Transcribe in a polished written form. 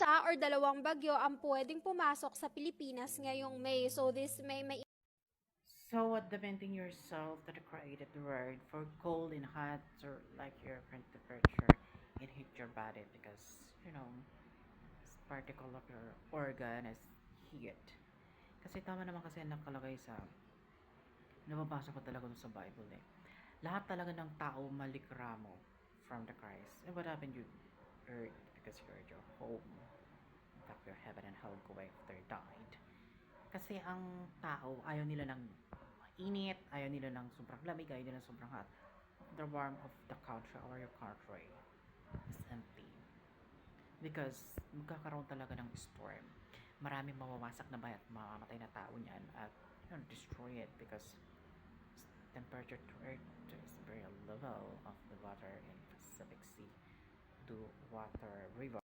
isa or dalawang bagyo ang pwedeng pumasok sa Pilipinas ngayong May. So this may So adapting yourself to the created word for cold and hot or like your current temperature, it hit your body because this particle of your organ is heat. Kasi tama naman kasi nakalagay sa nababasa ko talaga dun sa Bible eh. Lahat talaga ng tao malikramo from the Christ. And what happened you earth because you're your home. In fact, your heaven and hell go after died. Kasi ang tao, ayaw nila ng mainit, ayaw nila ng sobrang lamig, ayaw nila ng sobrang hot. The warmth of the country or your country is empty. Because magkakaroon talaga ng storm. Maraming mawawasak na bayan at mamamatay na tao niyan at destroy it because temperature to earth is very level of the water in Pacific Sea to water river.